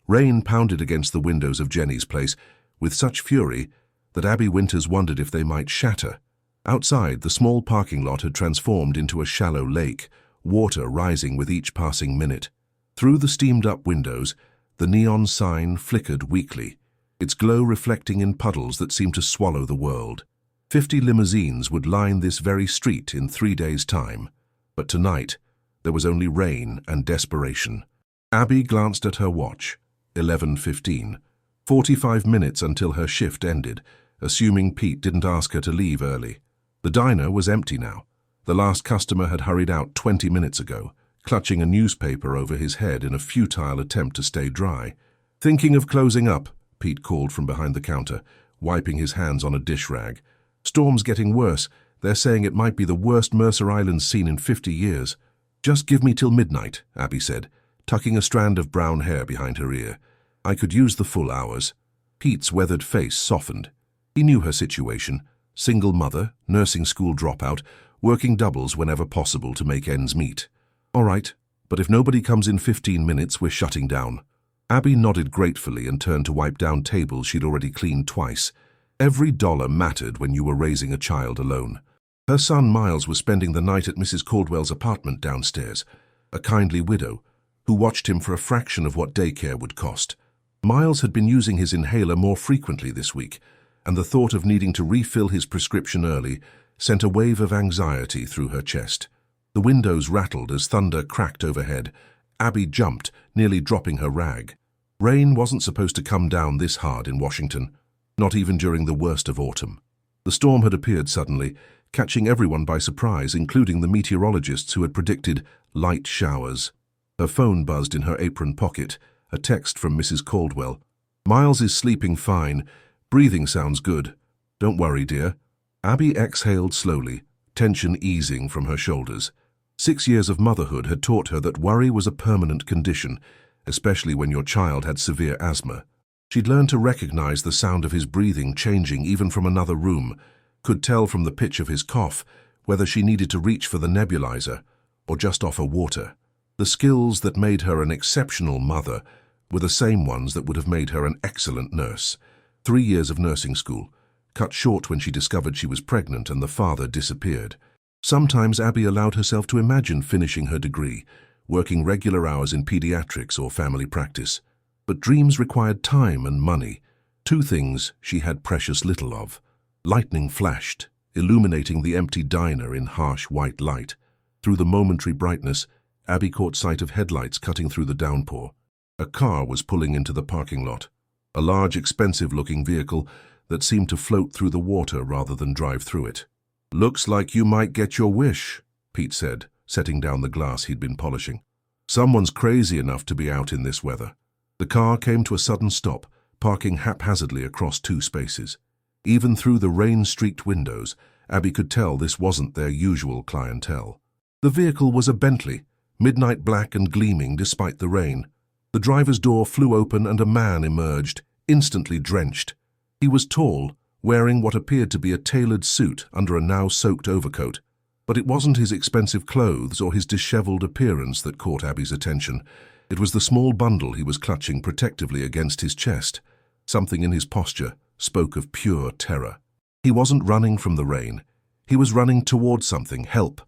Rain pounded against the windows of Jenny's place with such fury that Abby Winters wondered if they might shatter. Outside, the small parking lot had transformed into a shallow lake, water rising with each passing minute. Through the steamed-up windows, the neon sign flickered weakly, its glow reflecting in puddles that seemed to swallow the world. 50 limousines would line this very street in 3 days' time, but tonight there was only rain and desperation. Abby glanced at her watch. 11:15. 45 minutes until her shift ended, assuming Pete didn't ask her to leave early. The diner was empty now. The last customer had hurried out 20 minutes ago, clutching a newspaper over his head in a futile attempt to stay dry. "Thinking of closing up," Pete called from behind the counter, wiping his hands on a dish rag. "Storm's getting worse. They're saying it might be the worst Mercer Island's seen in 50 years. "Just give me till midnight," Abby said, tucking a strand of brown hair behind her ear. "I could use the full hours." Pete's weathered face softened. He knew her situation. Single mother, nursing school dropout, working doubles whenever possible to make ends meet. "All right, but if nobody comes in 15 minutes, we're shutting down." Abby nodded gratefully and turned to wipe down tables she'd already cleaned twice. Every dollar mattered when you were raising a child alone. Her son Miles was spending the night at Mrs. Caldwell's apartment downstairs, a kindly widow who watched him for a fraction of what daycare would cost. Miles had been using his inhaler more frequently this week, and the thought of needing to refill his prescription early sent a wave of anxiety through her chest. The windows rattled as thunder cracked overhead. Abby jumped, nearly dropping her rag. Rain wasn't supposed to come down this hard in Washington, not even during the worst of autumn. The storm had appeared suddenly, catching everyone by surprise, including the meteorologists who had predicted light showers. Her phone buzzed in her apron pocket, a text from Mrs. Caldwell. "Miles is sleeping fine. Breathing sounds good. Don't worry, dear." Abby exhaled slowly, tension easing from her shoulders. 6 years of motherhood had taught her that worry was a permanent condition, especially when your child had severe asthma. She'd learned to recognize the sound of his breathing changing even from another room, could tell from the pitch of his cough whether she needed to reach for the nebulizer or just offer water. The skills that made her an exceptional mother were the same ones that would have made her an excellent nurse. 3 years of nursing school, cut short when she discovered she was pregnant and the father disappeared. Sometimes Abby allowed herself to imagine finishing her degree, working regular hours in pediatrics or family practice. But dreams required time and money, 2 things she had precious little of. Lightning flashed, illuminating the empty diner in harsh white light. Through the momentary brightness, Abby caught sight of headlights cutting through the downpour. A car was pulling into the parking lot, a large, expensive-looking vehicle that seemed to float through the water rather than drive through it. "Looks like you might get your wish," Pete said, setting down the glass he'd been polishing. "Someone's crazy enough to be out in this weather." The car came to a sudden stop, parking haphazardly across 2 spaces. Even through the rain-streaked windows, Abby could tell this wasn't their usual clientele. The vehicle was a Bentley, midnight black and gleaming despite the rain. The driver's door flew open and a man emerged, instantly drenched. He was tall, wearing what appeared to be a tailored suit under a now-soaked overcoat. But it wasn't his expensive clothes or his disheveled appearance that caught Abby's attention. It was the small bundle he was clutching protectively against his chest. Something in his posture spoke of pure terror. He wasn't running from the rain. He was running toward something, help.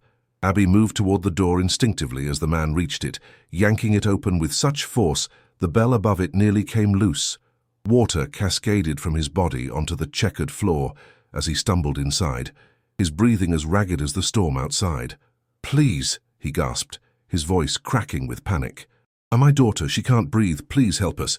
Abby moved toward the door instinctively as the man reached it, yanking it open with such force the bell above it nearly came loose. Water cascaded from his body onto the checkered floor as he stumbled inside, his breathing as ragged as the storm outside. "Please," he gasped, his voice cracking with panic. "My daughter, she can't breathe. Please help us."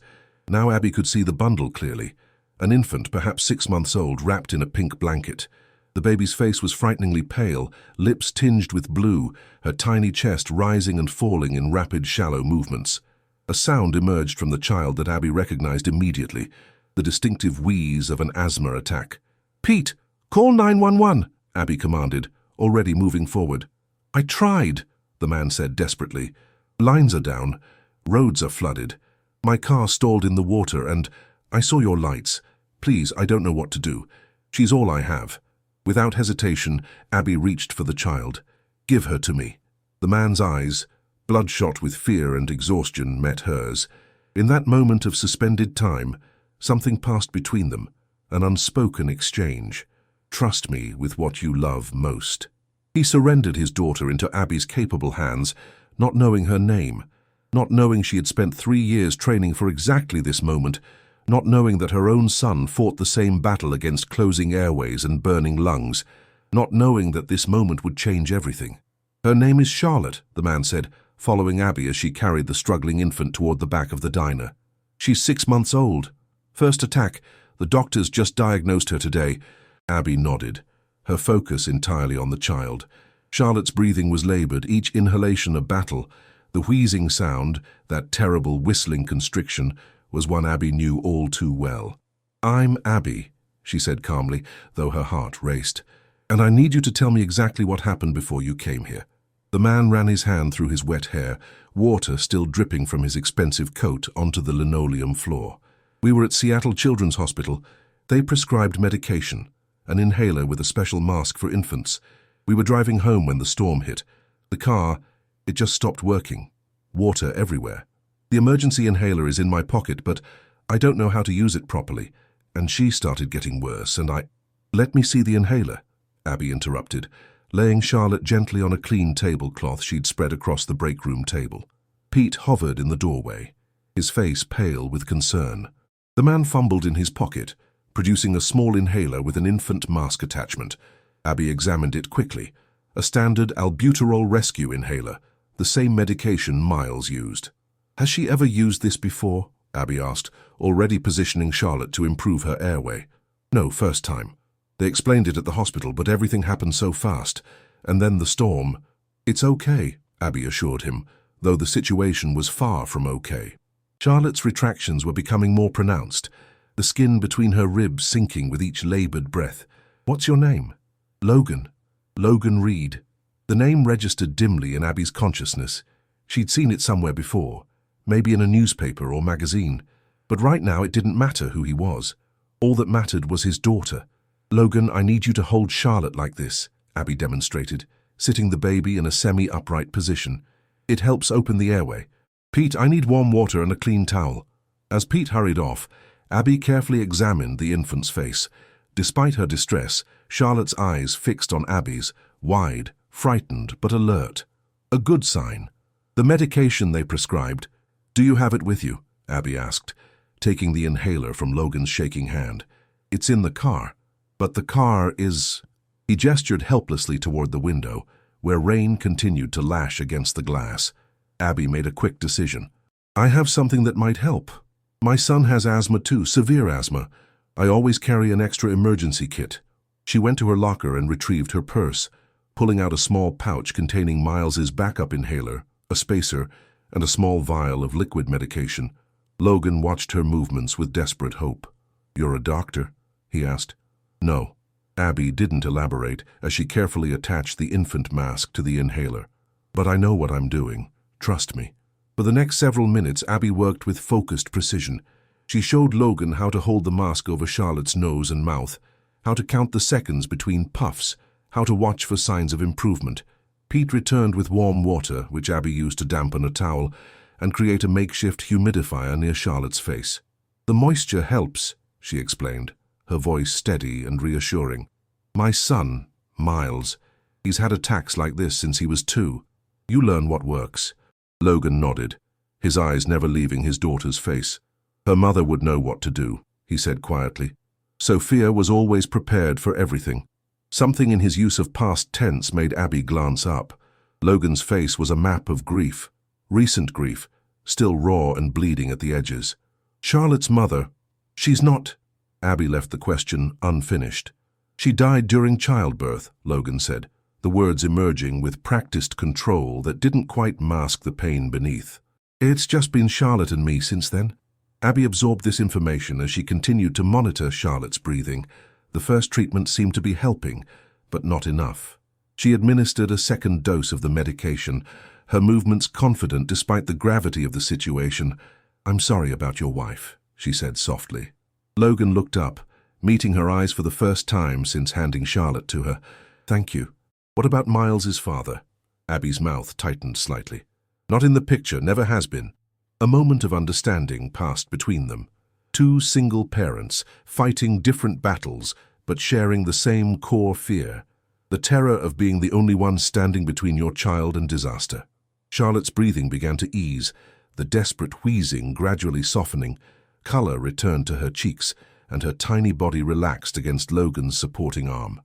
Now Abby could see the bundle clearly. An infant, perhaps 6 months old, wrapped in a pink blanket. The baby's face was frighteningly pale, lips tinged with blue, her tiny chest rising and falling in rapid, shallow movements. A sound emerged from the child that Abby recognized immediately, the distinctive wheeze of an asthma attack. "Pete, call 911, Abby commanded, already moving forward. "I tried," the man said desperately. "Lines are down. Roads are flooded. My car stalled in the water and I saw your lights. Please, I don't know what to do. She's all I have." Without hesitation, Abby reached for the child. "Give her to me." The man's eyes, bloodshot with fear and exhaustion, met hers. In that moment of suspended time, something passed between them, an unspoken exchange. Trust me with what you love most. He surrendered his daughter into Abby's capable hands, not knowing her name, not knowing she had spent 3 years training for exactly this moment, not knowing that her own son fought the same battle against closing airways and burning lungs, not knowing that this moment would change everything. Her name is Charlotte, the man said, following Abby as she carried the struggling infant toward the back of the diner. She's 6 months old. First attack. The doctors just diagnosed her today. Abby nodded, her focus entirely on the child. Charlotte's breathing was labored, each inhalation a battle. The wheezing sound, that terrible whistling constriction, was one Abby knew all too well. "I'm Abby," she said calmly, though her heart raced. "And I need you to tell me exactly what happened before you came here." The man ran his hand through his wet hair, water still dripping from his expensive coat onto the linoleum floor. "We were at Seattle Children's Hospital. They prescribed medication, an inhaler with a special mask for infants. We were driving home when the storm hit. The car, it just stopped working. Water everywhere. The emergency inhaler is in my pocket, but I don't know how to use it properly. And she started getting worse, and I—" "Let me see the inhaler," Abby interrupted, laying Charlotte gently on a clean tablecloth she'd spread across the break room table. Pete hovered in the doorway, his face pale with concern. The man fumbled in his pocket, producing a small inhaler with an infant mask attachment. Abby examined it quickly. A standard albuterol rescue inhaler, the same medication Miles used. "Has she ever used this before?" Abby asked, already positioning Charlotte to improve her airway. "No, first time. They explained it at the hospital, but everything happened so fast. And then the storm." "It's okay," Abby assured him, though the situation was far from okay. Charlotte's retractions were becoming more pronounced, the skin between her ribs sinking with each labored breath. "What's your name?" "Logan. Logan Reed." The name registered dimly in Abby's consciousness. She'd seen it somewhere before, maybe in a newspaper or magazine. But right now it didn't matter who he was. All that mattered was his daughter. "Logan, I need you to hold Charlotte like this," Abby demonstrated, sitting the baby in a semi-upright position. "It helps open the airway. Pete, I need warm water and a clean towel." As Pete hurried off, Abby carefully examined the infant's face. Despite her distress, Charlotte's eyes fixed on Abby's, wide, frightened but alert. A good sign. "The medication they prescribed, do you have it with you?" Abby asked, taking the inhaler from Logan's shaking hand. "It's in the car. But the car is—" He gestured helplessly toward the window, where rain continued to lash against the glass. Abby made a quick decision. "I have something that might help. My son has asthma too, severe asthma. I always carry an extra emergency kit." She went to her locker and retrieved her purse, pulling out a small pouch containing Miles's backup inhaler, a spacer, and a small vial of liquid medication. Logan watched her movements with desperate hope. "You're a doctor?" he asked. "No." Abby didn't elaborate as she carefully attached the infant mask to the inhaler. "But I know what I'm doing. Trust me." For the next several minutes, Abby worked with focused precision. She showed Logan how to hold the mask over Charlotte's nose and mouth, how to count the seconds between puffs, how to watch for signs of improvement. Pete returned with warm water, which Abby used to dampen a towel, and create a makeshift humidifier near Charlotte's face. "The moisture helps," she explained, her voice steady and reassuring. "My son, Miles, he's had attacks like this since he was 2. You learn what works." Logan nodded, his eyes never leaving his daughter's face. "Her mother would know what to do," he said quietly. Sophia was always prepared for everything. Something in his use of past tense made Abby glance up. Logan's face was a map of grief, recent grief, still raw and bleeding at the edges. "Charlotte's mother, she's not—" Abby left the question unfinished. "She died during childbirth," Logan said, the words emerging with practiced control that didn't quite mask the pain beneath. "It's just been Charlotte and me since then." Abby absorbed this information as she continued to monitor Charlotte's breathing. The first treatment seemed to be helping, but not enough. She administered a second dose of the medication, her movements confident despite the gravity of the situation. "I'm sorry about your wife," she said softly. Logan looked up, meeting her eyes for the first time since handing Charlotte to her. "Thank you. What about Miles's father?" Abby's mouth tightened slightly. "Not in the picture, never has been." A moment of understanding passed between them. Two single parents, fighting different battles, but sharing the same core fear. The terror of being the only one standing between your child and disaster. Charlotte's breathing began to ease, the desperate wheezing gradually softening. Color returned to her cheeks, and her tiny body relaxed against Logan's supporting arm.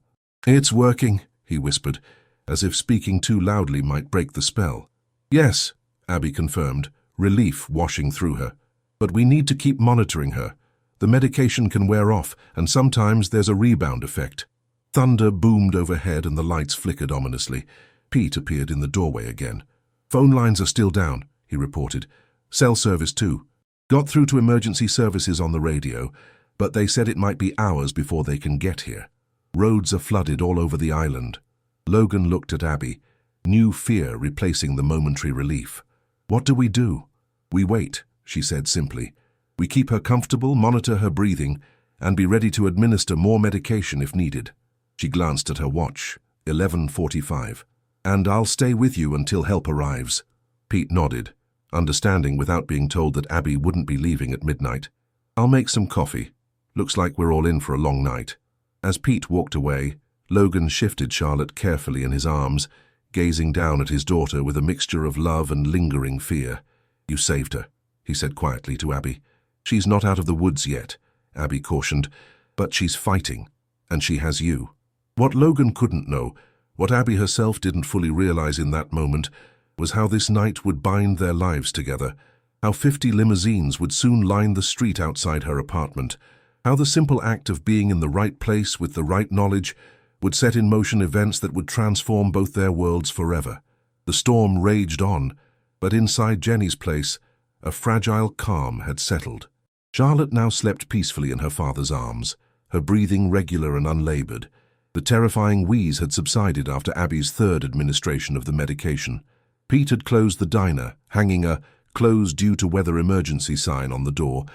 "It's working," he whispered, as if speaking too loudly might break the spell. "Yes," Abby confirmed, relief washing through her. "But we need to keep monitoring her. The medication can wear off, and sometimes there's a rebound effect." Thunder boomed overhead and the lights flickered ominously. Pete appeared in the doorway again. "Phone lines are still down," he reported. "Cell service too. Got through to emergency services on the radio, but they said it might be hours before they can get here. Roads are flooded all over the island." Logan looked at Abby, new fear replacing the momentary relief. "What do we do?" "We wait," she said simply. "We keep her comfortable, monitor her breathing, and be ready to administer more medication if needed." She glanced at her watch, 11:45. "And I'll stay with you until help arrives." Pete nodded, understanding without being told that Abby wouldn't be leaving at midnight. "I'll make some coffee. Looks like we're all in for a long night." As Pete walked away, Logan shifted Charlotte carefully in his arms, gazing down at his daughter with a mixture of love and lingering fear. "You saved her," he said quietly to Abby. "She's not out of the woods yet," Abby cautioned, "but she's fighting, and she has you." What Logan couldn't know, what Abby herself didn't fully realize in that moment, was how this night would bind their lives together, how 50 limousines would soon line the street outside her apartment, how the simple act of being in the right place with the right knowledge would set in motion events that would transform both their worlds forever. The storm raged on, but inside Jenny's place, a fragile calm had settled. Charlotte now slept peacefully in her father's arms, her breathing regular and unlabored. The terrifying wheeze had subsided after Abby's third administration of the medication. Pete had closed the diner, hanging a "closed due to weather emergency" sign on the door,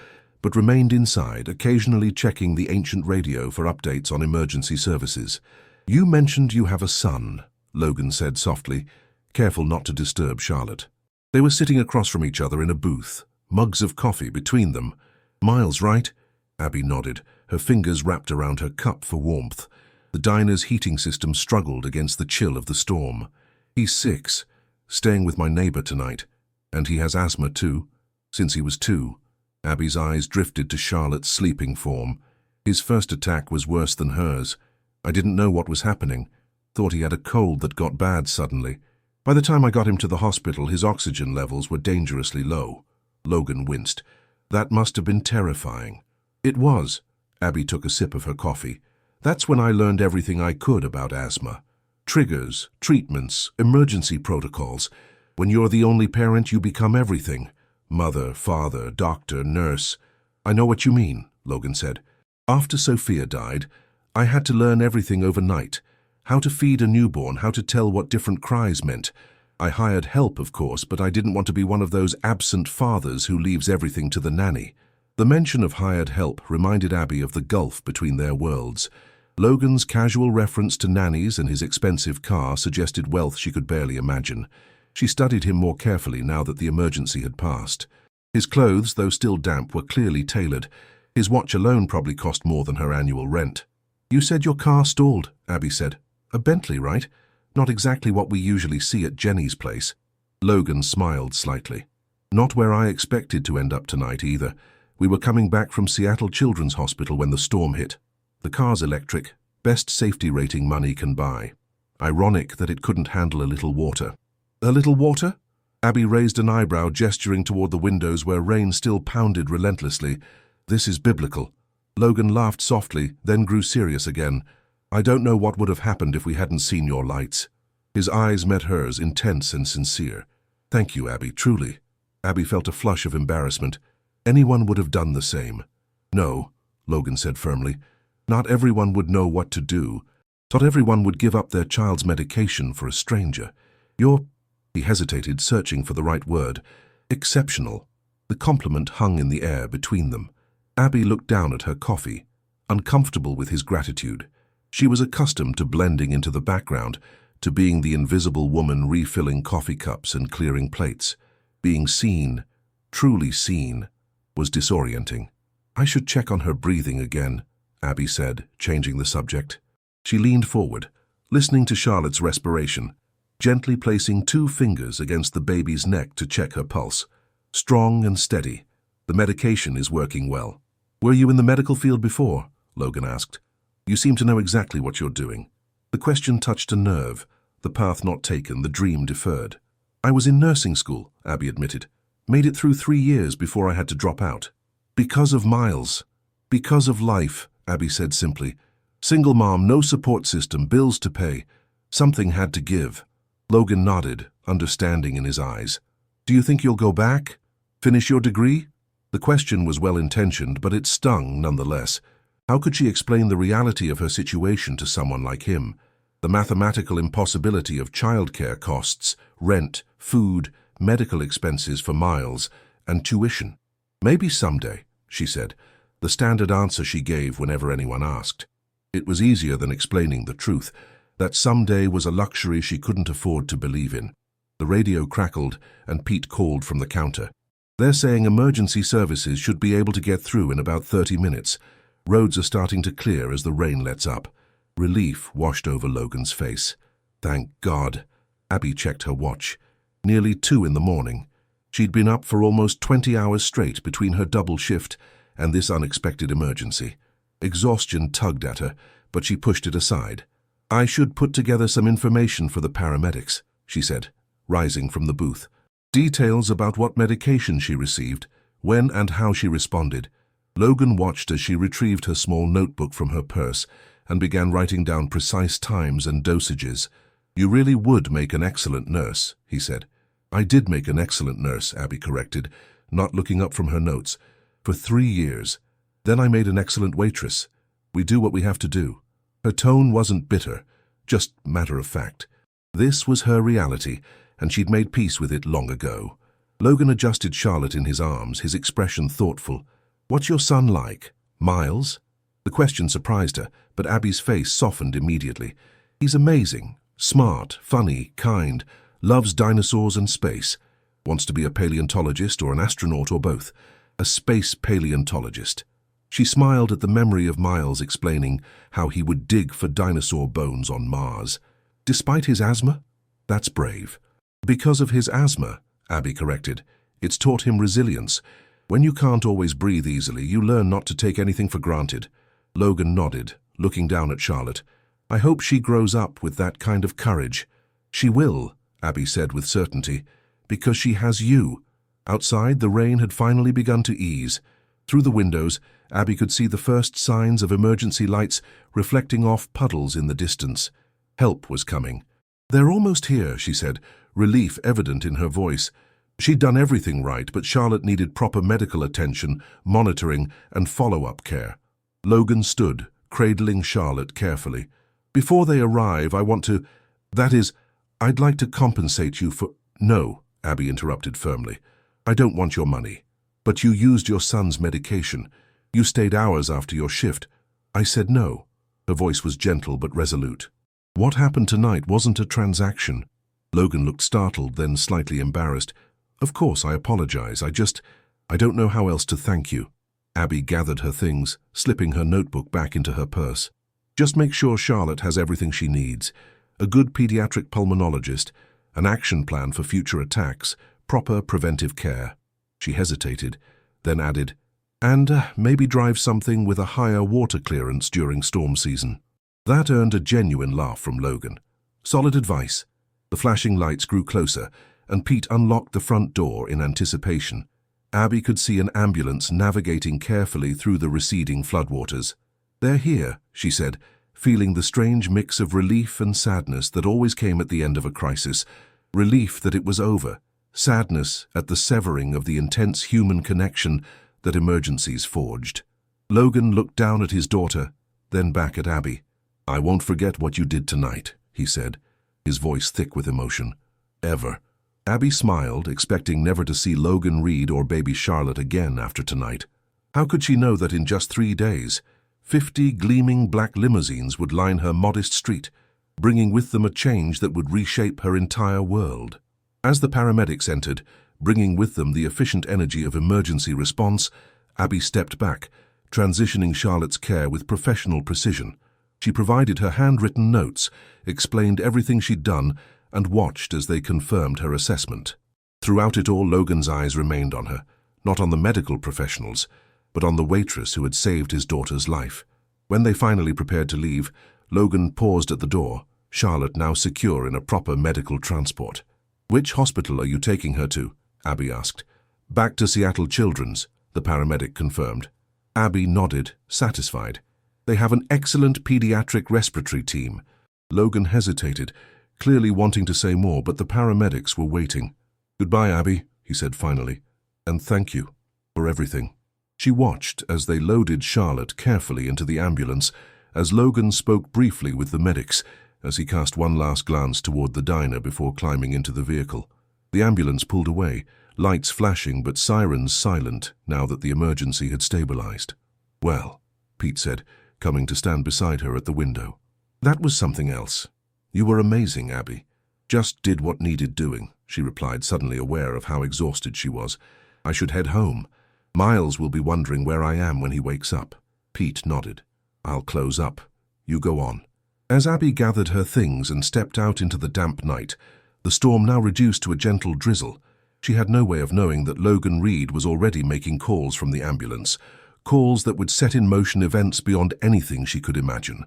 but remained inside, occasionally checking the ancient radio for updates on emergency services. "You mentioned you have a son," Logan said softly, careful not to disturb Charlotte. They were sitting across from each other in a booth, mugs of coffee between them. "Miles, right?" Abby nodded, her fingers wrapped around her cup for warmth. The diner's heating system struggled against the chill of the storm. "He's 6, staying with my neighbor tonight. And he has asthma too, since he was 2. Abby's eyes drifted to Charlotte's sleeping form. "His first attack was worse than hers. I didn't know what was happening. Thought he had a cold that got bad suddenly. By the time I got him to the hospital, his oxygen levels were dangerously low." Logan winced. "That must have been terrifying." "It was." Abby took a sip of her coffee. "That's when I learned everything I could about asthma. Triggers, treatments, emergency protocols. When you're the only parent, you become everything. Mother, father, doctor, nurse." "I know what you mean," Logan said. "After Sophia died, I had to learn everything overnight. How to feed a newborn, how to tell what different cries meant. I hired help, of course, but I didn't want to be one of those absent fathers who leaves everything to the nanny." The mention of hired help reminded Abby of the gulf between their worlds. Logan's casual reference to nannies and his expensive car suggested wealth she could barely imagine. She studied him more carefully now that the emergency had passed. His clothes, though still damp, were clearly tailored. His watch alone probably cost more than her annual rent. "You said your car stalled," Abby said. "A Bentley, right? Not exactly what we usually see at Jenny's place." Logan smiled slightly. "Not where I expected to end up tonight either. We were coming back from Seattle Children's Hospital when the storm hit. The car's electric, best safety rating money can buy. Ironic that it couldn't handle a little water." "A little water?" Abby raised an eyebrow, gesturing toward the windows where rain still pounded relentlessly. "This is biblical." Logan laughed softly, then grew serious again. "I don't know what would have happened if we hadn't seen your lights." His eyes met hers, intense and sincere. "Thank you, Abby, truly." Abby felt a flush of embarrassment. Anyone would have done the same. "No," Logan said firmly. "Not everyone would know what to do. Not everyone would give up their child's medication for a stranger. You're—" he hesitated, searching for the right word. "Exceptional." The compliment hung in the air between them. Abby looked down at her coffee, uncomfortable with his gratitude. She was accustomed to blending into the background, to being the invisible woman refilling coffee cups and clearing plates, being seen, truly seen, was disorienting. "I should check on her breathing again," Abby said, changing the subject. She leaned forward, listening to Charlotte's respiration, gently placing 2 fingers against the baby's neck to check her pulse. "Strong and steady. The medication is working well." "Were you in the medical field before?" Logan asked. "You seem to know exactly what you're doing." The question touched a nerve, the path not taken, the dream deferred. "I was in nursing school," Abby admitted. "Made it through 3 years before I had to drop out." "Because of Miles. Because of life," Abby said simply. "Single mom, no support system, bills to pay. Something had to give." Logan nodded, understanding in his eyes. "Do you think you'll go back? Finish your degree?" The question was well-intentioned, but it stung nonetheless. How could she explain the reality of her situation to someone like him? The mathematical impossibility of childcare costs, rent, food, medical expenses for Miles, and tuition. "Maybe someday," she said, the standard answer she gave whenever anyone asked. It was easier than explaining the truth. That someday was a luxury she couldn't afford to believe in. The radio crackled, and Pete called from the counter. "They're saying emergency services should be able to get through in about 30 minutes. Roads are starting to clear as the rain lets up." Relief washed over Logan's face. Thank God. Abby checked her watch. Nearly 2 in the morning. She'd been up for almost 20 hours straight between her double shift and this unexpected emergency. Exhaustion tugged at her, but she pushed it aside. "I should put together some information for the paramedics," she said, rising from the booth. Details about what medication she received, when and how she responded. Logan watched as she retrieved her small notebook from her purse and began writing down precise times and dosages. "You really would make an excellent nurse," he said. "I did make an excellent nurse," Abby corrected, not looking up from her notes. "For 3 years. Then I made an excellent waitress. We do what we have to do." Her tone wasn't bitter, just matter of fact. This was her reality, and she'd made peace with it long ago. Logan adjusted Charlotte in his arms, his expression thoughtful. "What's your son like? Miles?" The question surprised her, but Abby's face softened immediately. "He's amazing, smart, funny, kind, loves dinosaurs and space. Wants to be a paleontologist or an astronaut or both. A space paleontologist." She smiled at the memory of Miles explaining how he would dig for dinosaur bones on Mars. "Despite his asthma? That's brave." "Because of his asthma," Abby corrected. "It's taught him resilience. When you can't always breathe easily, you learn not to take anything for granted." Logan nodded, looking down at Charlotte. "I hope she grows up with that kind of courage." "She will," Abby said with certainty, "because she has you." Outside, the rain had finally begun to ease. Through the windows, Abby could see the first signs of emergency lights reflecting off puddles in the distance. Help was coming. "They're almost here," she said, relief evident in her voice. She'd done everything right, but Charlotte needed proper medical attention, monitoring, and follow-up care. Logan stood, cradling Charlotte carefully. "Before they arrive, I want to... That is, I'd like to compensate you for..." "No," Abby interrupted firmly. "I don't want your money. But you used your son's medication. You stayed hours after your shift." I said no. Her voice was gentle but resolute. "What happened tonight wasn't a transaction." Logan looked startled, then slightly embarrassed. "Of course, I apologize. I don't know how else to thank you." Abby gathered her things, slipping her notebook back into her purse. "Just make sure Charlotte has everything she needs. A good pediatric pulmonologist, an action plan for future attacks, proper preventive care." She hesitated, then added, "And maybe drive something with a higher water clearance during storm season." That earned a genuine laugh from Logan. Solid advice. The flashing lights grew closer, and Pete unlocked the front door in anticipation. Abby could see an ambulance navigating carefully through the receding floodwaters. "They're here," she said, feeling the strange mix of relief and sadness that always came at the end of a crisis. Relief that it was over, sadness at the severing of the intense human connection that emergencies forged. Logan looked down at his daughter, then back at Abby. "I won't forget what you did tonight," he said, his voice thick with emotion. "Ever." Abby smiled, expecting never to see Logan Reed or baby Charlotte again after tonight. How could she know that in just 3 days, 50 gleaming black limousines would line her modest street, bringing with them a change that would reshape her entire world? As the paramedics entered, bringing with them the efficient energy of emergency response, Abby stepped back, transitioning Charlotte's care with professional precision. She provided her handwritten notes, explained everything she'd done, and watched as they confirmed her assessment. Throughout it all, Logan's eyes remained on her, not on the medical professionals, but on the waitress who had saved his daughter's life. When they finally prepared to leave, Logan paused at the door, Charlotte now secure in a proper medical transport. "Which hospital are you taking her to?" Abby asked. "Back to Seattle Children's," the paramedic confirmed. Abby nodded, satisfied. "They have an excellent pediatric respiratory team." Logan hesitated, clearly wanting to say more, but the paramedics were waiting. "Goodbye, Abby," he said finally, "and thank you for everything." She watched as they loaded Charlotte carefully into the ambulance, as Logan spoke briefly with the medics, as he cast one last glance toward the diner before climbing into the vehicle. The ambulance pulled away, lights flashing but sirens silent now that the emergency had stabilized. "Well," Pete said, coming to stand beside her at the window. "That was something else. You were amazing, Abby." "Just did what needed doing," she replied, suddenly aware of how exhausted she was. "I should head home. Miles will be wondering where I am when he wakes up." Pete nodded. "I'll close up. You go on." As Abby gathered her things and stepped out into the damp night, the storm now reduced to a gentle drizzle. She had no way of knowing that Logan Reed was already making calls from the ambulance, calls that would set in motion events beyond anything she could imagine.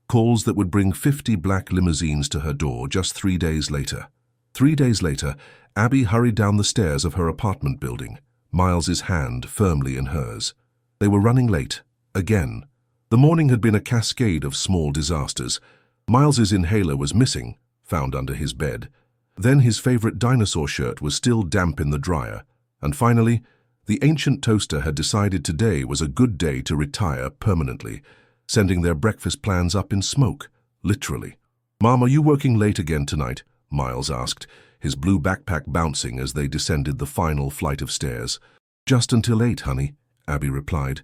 Calls that would bring 50 black limousines to her door just 3 days later. 3 days later, Abby hurried down the stairs of her apartment building, Miles's hand firmly in hers. They were running late, again. The morning had been a cascade of small disasters. Miles's inhaler was missing, found under his bed. Then his favorite dinosaur shirt was still damp in the dryer. And finally, the ancient toaster had decided today was a good day to retire permanently, sending their breakfast plans up in smoke, literally. "Mom, are you working late again tonight?" Miles asked, his blue backpack bouncing as they descended the final flight of stairs. "Just until 8, honey," Abby replied,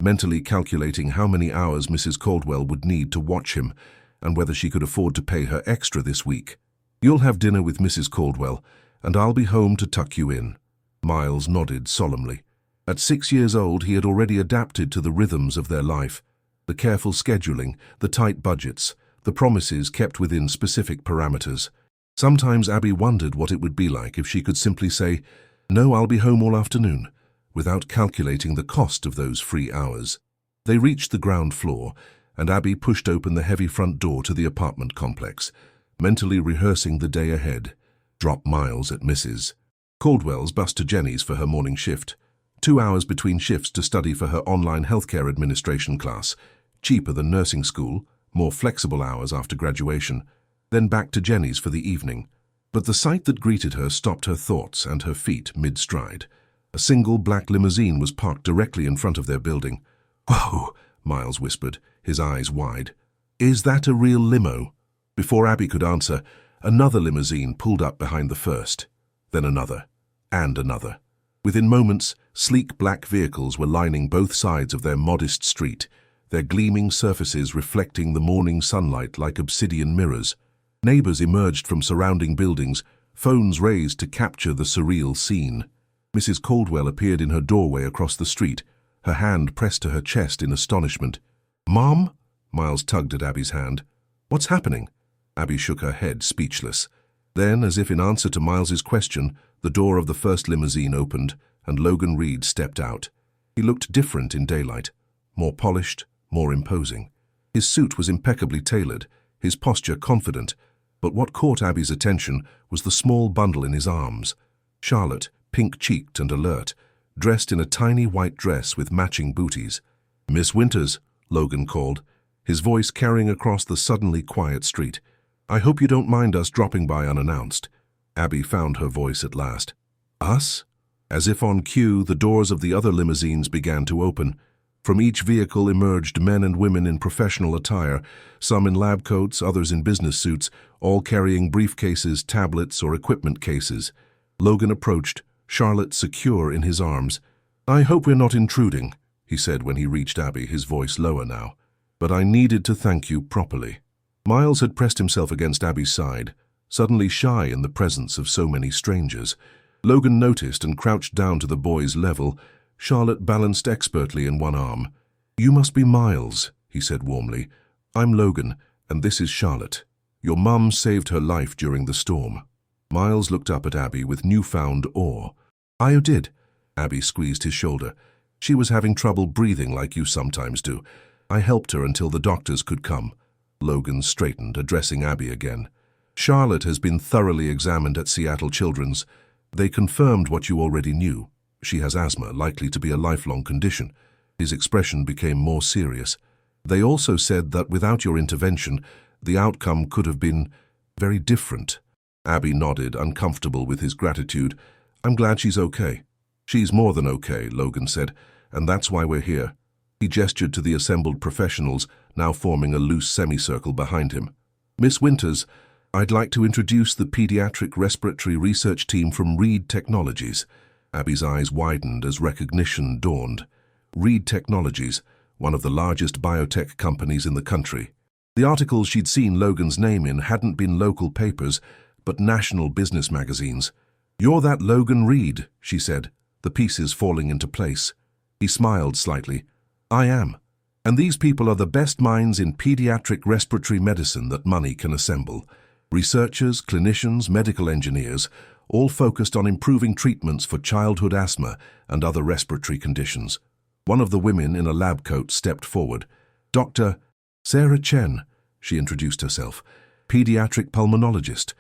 mentally calculating how many hours Mrs. Caldwell would need to watch him and whether she could afford to pay her extra this week. "You'll have dinner with Mrs. Caldwell, and I'll be home to tuck you in." Miles nodded solemnly. At 6 years old, he had already adapted to the rhythms of their life. The careful scheduling, the tight budgets, the promises kept within specific parameters. Sometimes Abby wondered what it would be like if she could simply say, "No, I'll be home all afternoon," without calculating the cost of those free hours. They reached the ground floor, and Abby pushed open the heavy front door to the apartment complex, mentally rehearsing the day ahead. Drop Miles at Mrs. Caldwell's, bus to Jenny's for her morning shift. 2 hours between shifts to study for her online healthcare administration class, cheaper than nursing school, more flexible hours after graduation, then back to Jenny's for the evening. But the sight that greeted her stopped her thoughts and her feet mid-stride. A single black limousine was parked directly in front of their building. "Whoa," Miles whispered, his eyes wide. "Is that a real limo?" Before Abby could answer, another limousine pulled up behind the first, then another, and another. Within moments, sleek black vehicles were lining both sides of their modest street, their gleaming surfaces reflecting the morning sunlight like obsidian mirrors. Neighbors emerged from surrounding buildings, phones raised to capture the surreal scene. Mrs. Caldwell appeared in her doorway across the street, her hand pressed to her chest in astonishment. "Mom?" Miles tugged at Abby's hand. "What's happening?" Abby shook her head, speechless. Then, as if in answer to Miles's question, the door of the first limousine opened, and Logan Reed stepped out. He looked different in daylight, more polished, more imposing. His suit was impeccably tailored, his posture confident, but what caught Abby's attention was the small bundle in his arms. Charlotte, pink-cheeked and alert, dressed in a tiny white dress with matching booties. "Miss Winters," Logan called, his voice carrying across the suddenly quiet street. "I hope you don't mind us dropping by unannounced." Abby found her voice at last. "Us?" As if on cue, the doors of the other limousines began to open. From each vehicle emerged men and women in professional attire, some in lab coats, others in business suits, all carrying briefcases, tablets, or equipment cases. Logan approached, Charlotte secure in his arms. "I hope we're not intruding," he said when he reached Abby, his voice lower now. "But I needed to thank you properly." Miles had pressed himself against Abby's side, suddenly shy in the presence of so many strangers. Logan noticed and crouched down to the boy's level. Charlotte balanced expertly in one arm. "You must be Miles," he said warmly. "I'm Logan, and this is Charlotte. Your mum saved her life during the storm." Miles looked up at Abby with newfound awe. "I did." Abby squeezed his shoulder. "She was having trouble breathing like you sometimes do. I helped her until the doctors could come." Logan straightened, addressing Abby again. "Charlotte has been thoroughly examined at Seattle Children's. They confirmed what you already knew. She has asthma, likely to be a lifelong condition." His expression became more serious. "They also said that without your intervention, the outcome could have been very different." Abby nodded, uncomfortable with his gratitude. "I'm glad she's okay." "She's more than okay," Logan said, "and that's why we're here." He gestured to the assembled professionals, now forming a loose semicircle behind him. "Miss Winters, I'd like to introduce the Pediatric Respiratory Research Team from Reed Technologies." Abby's eyes widened as recognition dawned. Reed Technologies, one of the largest biotech companies in the country. The articles she'd seen Logan's name in hadn't been local papers, but national business magazines. "You're that Logan Reed," she said, the pieces falling into place. He smiled slightly. "I am. And these people are the best minds in pediatric respiratory medicine that money can assemble. Researchers, clinicians, medical engineers, all focused on improving treatments for childhood asthma and other respiratory conditions." One of the women in a lab coat stepped forward. "Dr. Sarah Chen," she introduced herself, "pediatric pulmonologist.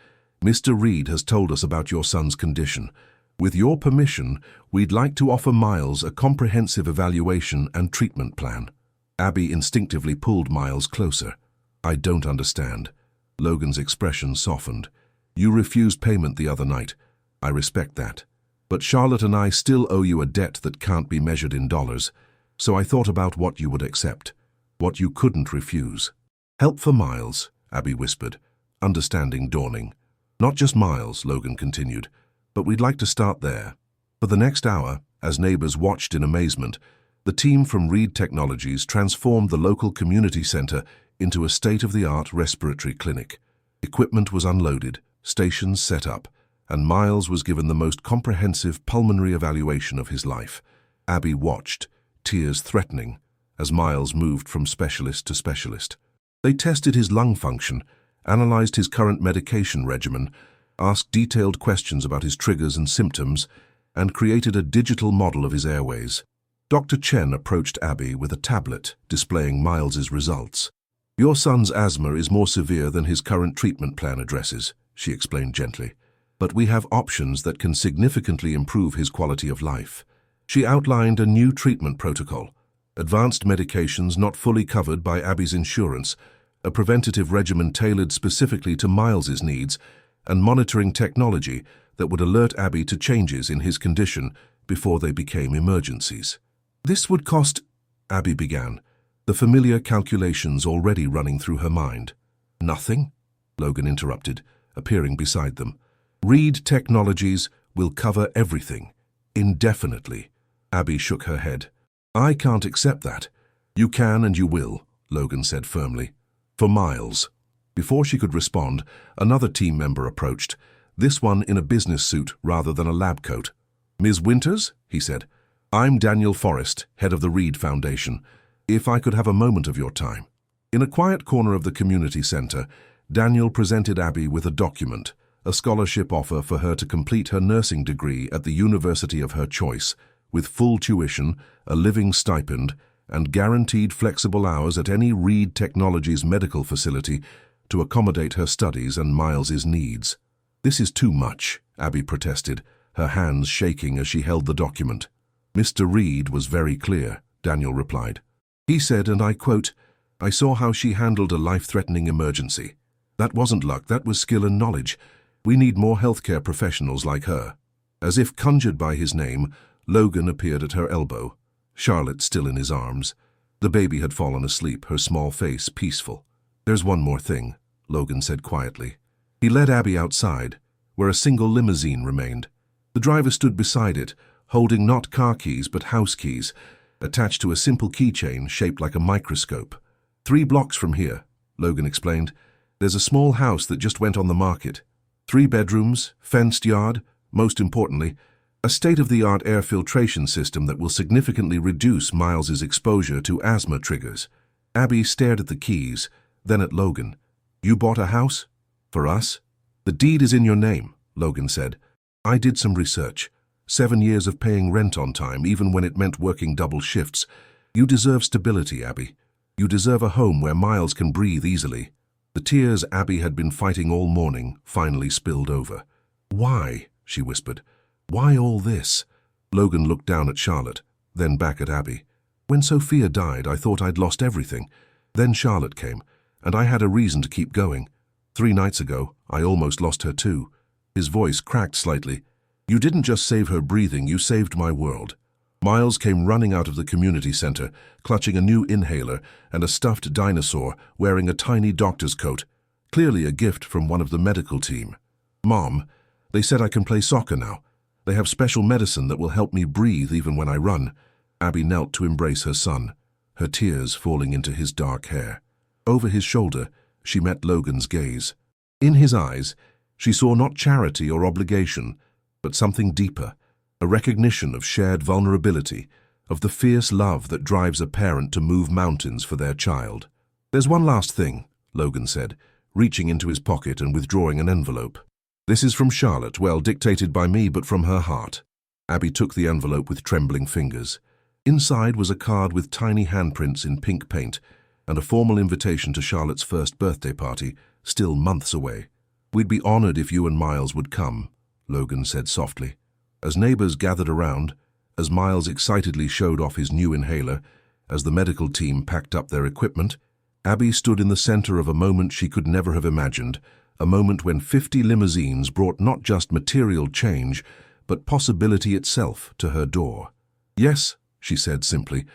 Mr. Reed has told us about your son's condition. With your permission, we'd like to offer Miles a comprehensive evaluation and treatment plan." Abby instinctively pulled Miles closer. "I don't understand." Logan's expression softened. "You refused payment the other night. I respect that. But Charlotte and I still owe you a debt that can't be measured in dollars, so I thought about what you would accept, what you couldn't refuse." "Help for Miles," Abby whispered, understanding dawning. "Not just Miles," Logan continued, "but we'd like to start there." For the next hour, as neighbors watched in amazement, the team from Reed Technologies transformed the local community center into a state-of-the-art respiratory clinic. Equipment was unloaded, stations set up, and Miles was given the most comprehensive pulmonary evaluation of his life. Abby watched, tears threatening, as Miles moved from specialist to specialist. They tested his lung function, analyzed his current medication regimen, asked detailed questions about his triggers and symptoms, and created a digital model of his airways. Dr. Chen approached Abby with a tablet displaying Miles's results. "Your son's asthma is more severe than his current treatment plan addresses," she explained gently. "But we have options that can significantly improve his quality of life." She outlined a new treatment protocol, advanced medications not fully covered by Abby's insurance, a preventative regimen tailored specifically to Miles's needs, and monitoring technology that would alert Abby to changes in his condition before they became emergencies. "This would cost," Abby began, the familiar calculations already running through her mind. "Nothing?" Logan interrupted, appearing beside them. "Reed Technologies will cover everything, indefinitely." Abby shook her head. "I can't accept that." "You can and you will," Logan said firmly. "For Miles." Before she could respond, another team member approached, this one in a business suit rather than a lab coat. "Ms. Winters," he said, "I'm Daniel Forrest, head of the Reed Foundation. If I could have a moment of your time." In a quiet corner of the community center, Daniel presented Abby with a document, a scholarship offer for her to complete her nursing degree at the university of her choice, with full tuition, a living stipend, and guaranteed flexible hours at any Reed Technologies medical facility to accommodate her studies and Miles's needs. "This is too much," Abby protested, her hands shaking as she held the document. "Mr. Reed was very clear," Daniel replied. He said, and I quote, "I saw how she handled a life-threatening emergency. That wasn't luck, that was skill and knowledge. We need more healthcare professionals like her." As if conjured by his name, Logan appeared at her elbow, Charlotte still in his arms. The baby had fallen asleep, her small face peaceful. "There's one more thing," Logan said quietly. He led Abby outside, where a single limousine remained. The driver stood beside it, holding not car keys but house keys, attached to a simple keychain shaped like a microscope. "3 blocks from here," Logan explained, "there's a small house that just went on the market. 3 bedrooms, fenced yard, most importantly, a state-of-the-art air filtration system that will significantly reduce Miles's exposure to asthma triggers. Abby stared at the keys, then at Logan. "You bought a house? For us?" "The deed is in your name," Logan said. "I did some research. 7 years of paying rent on time, even when it meant working double shifts. You deserve stability, Abby. You deserve a home where Miles can breathe easily." The tears Abby had been fighting all morning finally spilled over. "Why?" she whispered. "Why all this?" Logan looked down at Charlotte, then back at Abby. "When Sophia died, I thought I'd lost everything. Then Charlotte came, and I had a reason to keep going. 3 nights ago, I almost lost her too." His voice cracked slightly. "You didn't just save her breathing, you saved my world." Miles came running out of the community center, clutching a new inhaler and a stuffed dinosaur wearing a tiny doctor's coat, clearly a gift from one of the medical team. "Mom, they said I can play soccer now. They have special medicine that will help me breathe even when I run." Abby knelt to embrace her son, her tears falling into his dark hair. Over his shoulder, she met Logan's gaze. In his eyes, she saw not charity or obligation, but something deeper, a recognition of shared vulnerability, of the fierce love that drives a parent to move mountains for their child. "There's one last thing," Logan said, reaching into his pocket and withdrawing an envelope. "This is from Charlotte, well, dictated by me, but from her heart." Abby took the envelope with trembling fingers. Inside was a card with tiny handprints in pink paint and a formal invitation to Charlotte's first birthday party, still months away. "We'd be honored if you and Miles would come," Logan said softly. As neighbors gathered around, as Miles excitedly showed off his new inhaler, as the medical team packed up their equipment, Abby stood in the center of a moment she could never have imagined, a moment when 50 limousines brought not just material change, but possibility itself to her door. "Yes," she said simply,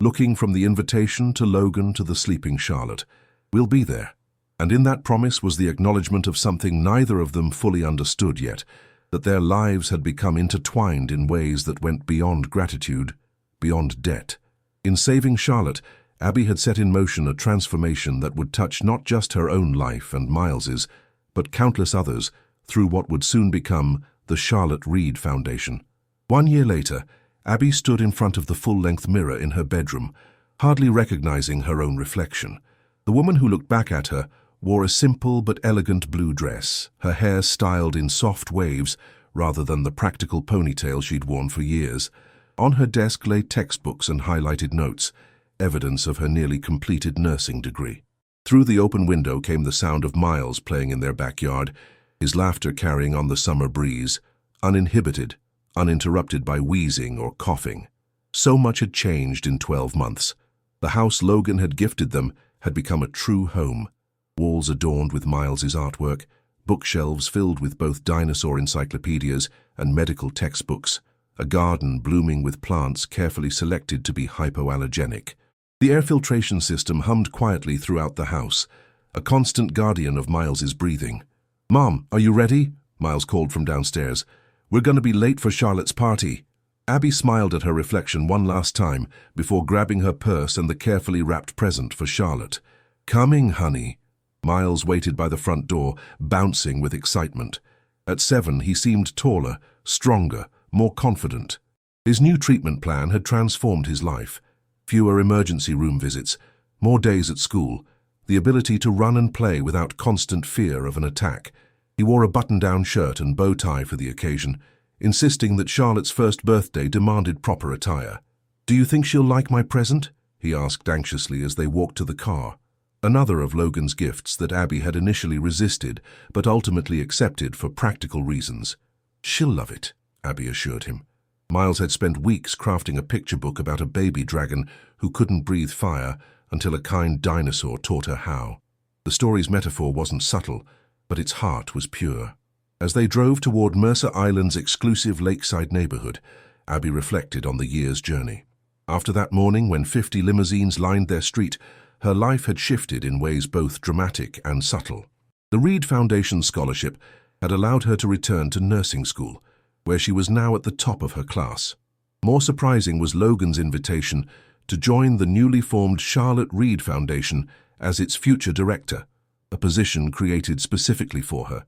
looking from the invitation to Logan to the sleeping Charlotte. "We'll be there." And in that promise was the acknowledgement of something neither of them fully understood yet, that their lives had become intertwined in ways that went beyond gratitude, beyond debt. In saving Charlotte, Abby had set in motion a transformation that would touch not just her own life and Miles's, but countless others through what would soon become the Charlotte Reed Foundation. 1 year later, Abby stood in front of the full-length mirror in her bedroom, hardly recognizing her own reflection. The woman who looked back at her wore a simple but elegant blue dress, her hair styled in soft waves rather than the practical ponytail she'd worn for years. On her desk lay textbooks and highlighted notes, evidence of her nearly completed nursing degree. Through the open window came the sound of Miles playing in their backyard, his laughter carrying on the summer breeze, uninhibited, uninterrupted by wheezing or coughing. So much had changed in 12 months. The house Logan had gifted them had become a true home. Walls adorned with Miles's artwork, bookshelves filled with both dinosaur encyclopedias and medical textbooks, a garden blooming with plants carefully selected to be hypoallergenic. The air filtration system hummed quietly throughout the house, a constant guardian of Miles's breathing. "Mom, are you ready?" Miles called from downstairs. "We're going to be late for Charlotte's party." Abby smiled at her reflection one last time before grabbing her purse and the carefully wrapped present for Charlotte. "Coming, honey." Miles waited by the front door, bouncing with excitement. At 7, he seemed taller, stronger, more confident. His new treatment plan had transformed his life. Fewer emergency room visits, more days at school, the ability to run and play without constant fear of an attack. He wore a button-down shirt and bow tie for the occasion, insisting that Charlotte's first birthday demanded proper attire. "Do you think she'll like my present?" he asked anxiously as they walked to the car. Another of Logan's gifts that Abby had initially resisted, but ultimately accepted for practical reasons. "She'll love it," Abby assured him. Miles had spent weeks crafting a picture book about a baby dragon who couldn't breathe fire until a kind dinosaur taught her how. The story's metaphor wasn't subtle, but its heart was pure. As they drove toward Mercer Island's exclusive lakeside neighborhood, Abby reflected on the year's journey. After that morning when 50 limousines lined their street, her life had shifted in ways both dramatic and subtle. The Reed Foundation scholarship had allowed her to return to nursing school, where she was now at the top of her class. More surprising was Logan's invitation to join the newly formed Charlotte Reed Foundation as its future director, a position created specifically for her.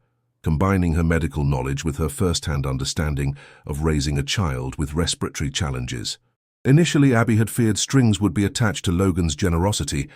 combining her medical knowledge with her first-hand understanding of raising a child with respiratory challenges. Initially, Abby had feared strings would be attached to Logan's generosity,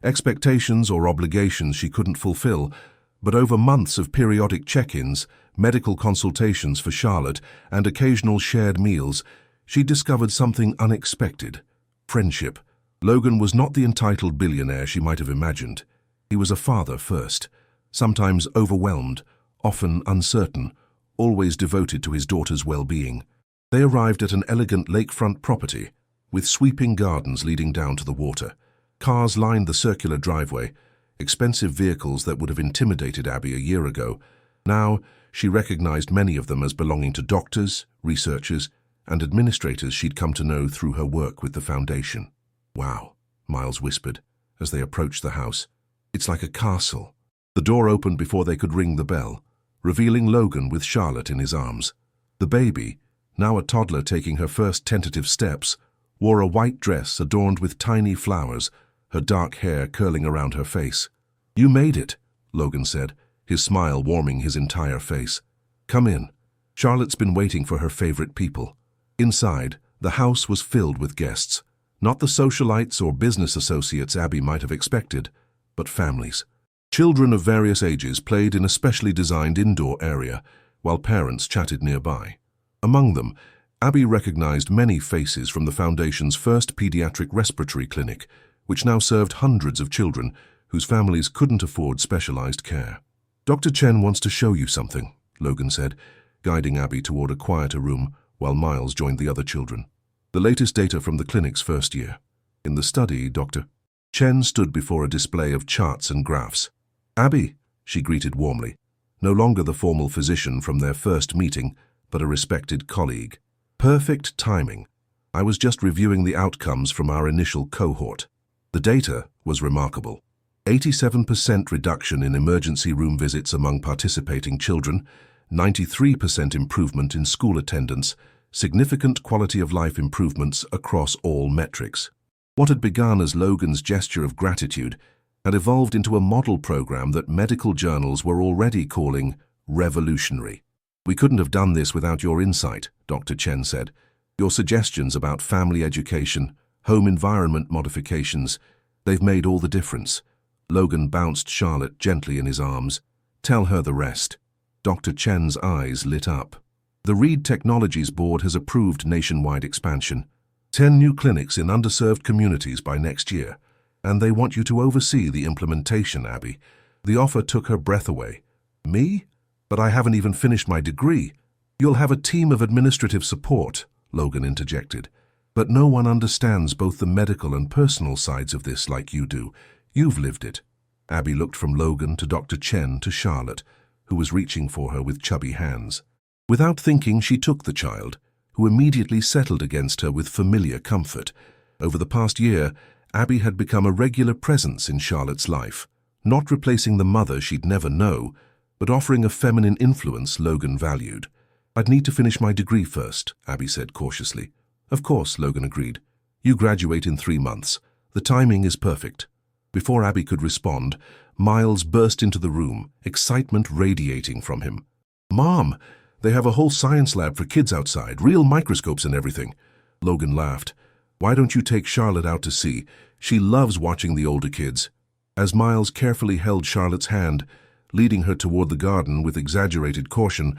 expectations or obligations she couldn't fulfill, but over months of periodic check-ins, medical consultations for Charlotte, and occasional shared meals, she discovered something unexpected: friendship. Logan was not the entitled billionaire she might have imagined. He was a father first, sometimes overwhelmed, often uncertain, always devoted to his daughter's well-being. They arrived at an elegant lakefront property, with sweeping gardens leading down to the water. Cars lined the circular driveway, expensive vehicles that would have intimidated Abby a year ago. Now, she recognized many of them as belonging to doctors, researchers, and administrators she'd come to know through her work with the foundation. "Wow," Miles whispered as they approached the house. "It's like a castle." The door opened before they could ring the bell, revealing Logan with Charlotte in his arms. The baby, now a toddler taking her first tentative steps, wore a white dress adorned with tiny flowers, her dark hair curling around her face. "You made it," Logan said, his smile warming his entire face. "Come in." Charlotte's been waiting for her favorite people. Inside, the house was filled with guests, not the socialites or business associates Abby might have expected, but families. Children of various ages played in a specially designed indoor area, while parents chatted nearby. Among them, Abby recognized many faces from the Foundation's first pediatric respiratory clinic, which now served hundreds of children whose families couldn't afford specialized care. "Dr. Chen wants to show you something," Logan said, guiding Abby toward a quieter room while Miles joined the other children. "The latest data from the clinic's first year. In the study, Dr. Chen stood before a display of charts and graphs. "Abby," she greeted warmly, no longer the formal physician from their first meeting, but a respected colleague. "Perfect timing. I was just reviewing the outcomes from our initial cohort. The data was remarkable. 87% reduction in emergency room visits among participating children, 93% improvement in school attendance, significant quality of life improvements across all metrics." What had begun as Logan's gesture of gratitude had evolved into a model program that medical journals were already calling revolutionary. "We couldn't have done this without your insight," Dr. Chen said. "Your suggestions about family education, home environment modifications, they've made all the difference." Logan bounced Charlotte gently in his arms. "Tell her the rest." Dr. Chen's eyes lit up. "The Reed Technologies Board has approved nationwide expansion. 10 new clinics in underserved communities by next year. And they want you to oversee the implementation, Abby." The offer took her breath away. "Me? But I haven't even finished my degree." "You'll have a team of administrative support," Logan interjected. "But no one understands both the medical and personal sides of this like you do. You've lived it." Abby looked from Logan to Dr. Chen to Charlotte, who was reaching for her with chubby hands. Without thinking, she took the child, who immediately settled against her with familiar comfort. Over the past year, Abby had become a regular presence in Charlotte's life, not replacing the mother she'd never know, but offering a feminine influence Logan valued. "I'd need to finish my degree first," Abby said cautiously. "Of course," Logan agreed. "You graduate in 3 months. The timing is perfect." Before Abby could respond, Miles burst into the room, excitement radiating from him. "Mom, they have a whole science lab for kids outside, real microscopes and everything." Logan laughed. "Why don't you take Charlotte out to see? She loves watching the older kids." As Miles carefully held Charlotte's hand, leading her toward the garden with exaggerated caution,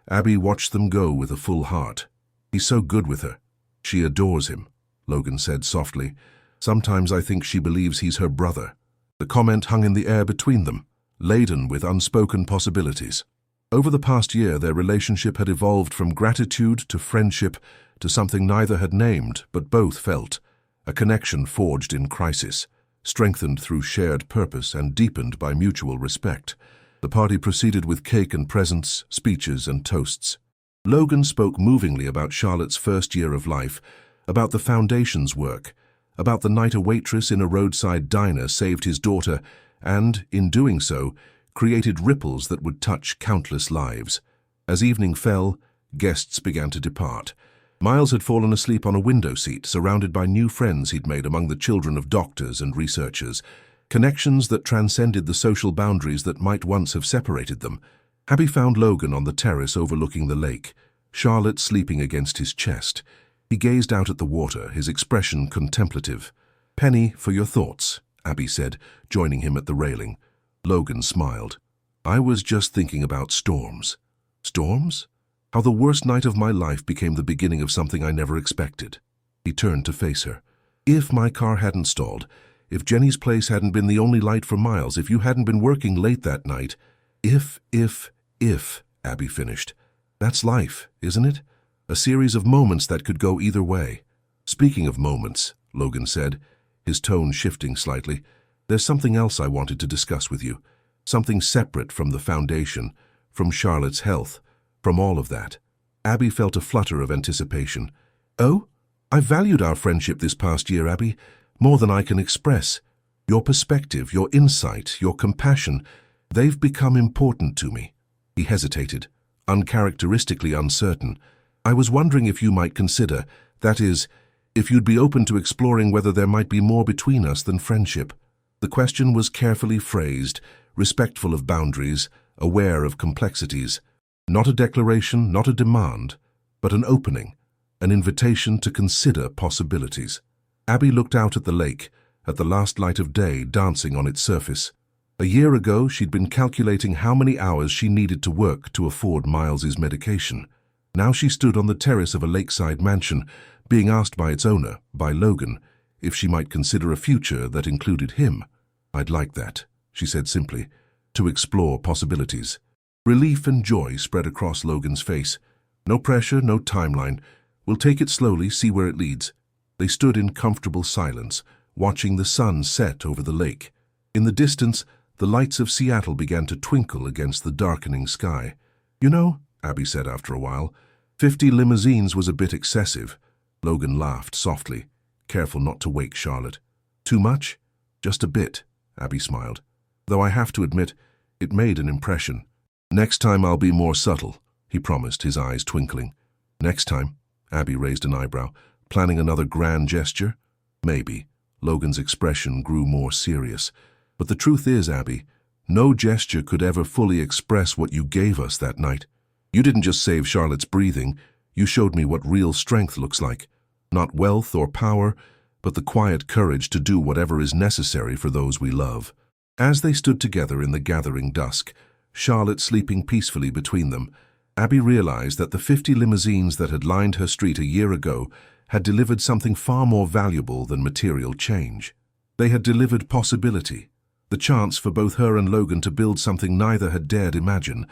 Abby watched them go with a full heart. "He's so good with her." "She adores him," Logan said softly. "Sometimes I think she believes he's her brother." The comment hung in the air between them, laden with unspoken possibilities. Over the past year, their relationship had evolved from gratitude to friendship to something neither had named but both felt, a connection forged in crisis, strengthened through shared purpose and deepened by mutual respect. The party proceeded with cake and presents, speeches and toasts. Logan spoke movingly about Charlotte's first year of life, about the Foundation's work, about the night a waitress in a roadside diner saved his daughter and, in doing so, created ripples that would touch countless lives. As evening fell, guests began to depart. Miles had fallen asleep on a window seat, surrounded by new friends he'd made among the children of doctors and researchers, connections that transcended the social boundaries that might once have separated them. Abby found Logan on the terrace overlooking the lake, Charlotte sleeping against his chest. He gazed out at the water, his expression contemplative. "Penny, for your thoughts," Abby said, joining him at the railing. Logan smiled. "I was just thinking about storms." "Storms?" "How the worst night of my life became the beginning of something I never expected." He turned to face her. "If my car hadn't stalled, if Jenny's place hadn't been the only light for miles, if you hadn't been working late that night, if, Abby finished. "That's life, isn't it? A series of moments that could go either way." "Speaking of moments," Logan said, his tone shifting slightly, "there's something else I wanted to discuss with you. Something separate from the foundation, from Charlotte's health, from all of that." Abby felt a flutter of anticipation. "Oh? I valued our friendship this past year, Abby, more than I can express. Your perspective, your insight, your compassion, they've become important to me." He hesitated, uncharacteristically uncertain. "I was wondering if you might consider, that is, if you'd be open to exploring whether there might be more between us than friendship." The question was carefully phrased, respectful of boundaries, aware of complexities. Not a declaration, not a demand, but an opening, an invitation to consider possibilities. Abby looked out at the lake, at the last light of day dancing on its surface. A year ago, she'd been calculating how many hours she needed to work to afford Miles's medication. Now she stood on the terrace of a lakeside mansion, being asked by its owner, by Logan, if she might consider a future that included him. "I'd like that," she said simply, "to explore possibilities." Relief and joy spread across Logan's face. "No pressure, no timeline. We'll take it slowly, see where it leads." They stood in comfortable silence, watching the sun set over the lake. In the distance, the lights of Seattle began to twinkle against the darkening sky. "You know," Abby said after a while, 50 limousines was a bit excessive." Logan laughed softly, careful not to wake Charlotte. "Too much?" "Just a bit," Abby smiled. "Though I have to admit, it made an impression." "Next time I'll be more subtle," he promised, his eyes twinkling. "Next time?" Abby raised an eyebrow. "Planning another grand gesture?" "Maybe." Logan's expression grew more serious. "But the truth is, Abby, no gesture could ever fully express what you gave us that night. You didn't just save Charlotte's breathing, you showed me what real strength looks like. Not wealth or power, but the quiet courage to do whatever is necessary for those we love." As they stood together in the gathering dusk, Charlotte sleeping peacefully between them, Abby realized that the 50 limousines that had lined her street a year ago had delivered something far more valuable than material change. They had delivered possibility, the chance for both her and Logan to build something neither had dared imagine,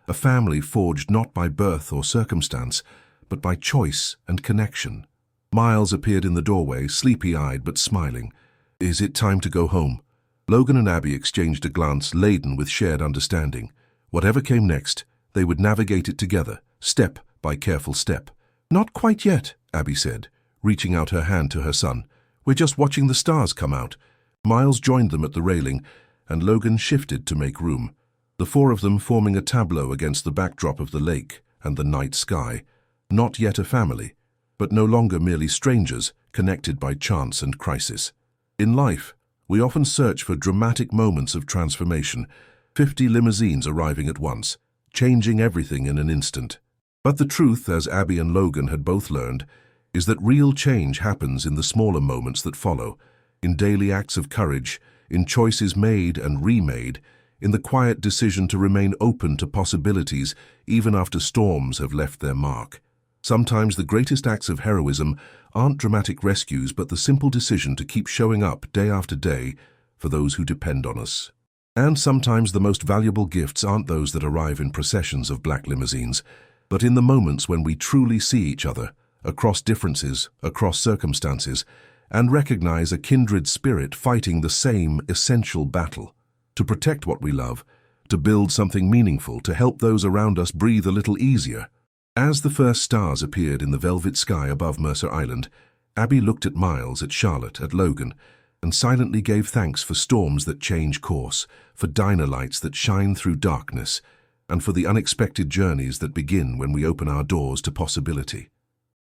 a family forged not by birth or circumstance, but by choice and connection. Miles appeared in the doorway, sleepy-eyed but smiling. "Is it time to go home?" Logan and Abby exchanged a glance laden with shared understanding. Whatever came next, they would navigate it together, step by careful step. "Not quite yet," Abby said, reaching out her hand to her son. "We're just watching the stars come out." Miles joined them at the railing, and Logan shifted to make room, the four of them forming a tableau against the backdrop of the lake and the night sky. Not yet a family, but no longer merely strangers, connected by chance and crisis. In life, we often search for dramatic moments of transformation, 50 limousines arriving at once, changing everything in an instant. But the truth, as Abby and Logan had both learned, is that real change happens in the smaller moments that follow, in daily acts of courage, in choices made and remade, in the quiet decision to remain open to possibilities even after storms have left their mark. Sometimes the greatest acts of heroism aren't dramatic rescues, but the simple decision to keep showing up day after day for those who depend on us. And sometimes the most valuable gifts aren't those that arrive in processions of black limousines, but in the moments when we truly see each other, across differences, across circumstances, and recognize a kindred spirit fighting the same essential battle, to protect what we love, to build something meaningful, to help those around us breathe a little easier. As the first stars appeared in the velvet sky above Mercer Island, Abby looked at Miles, at Charlotte, at Logan, and silently gave thanks for storms that change course, for diner lights that shine through darkness, and for the unexpected journeys that begin when we open our doors to possibility.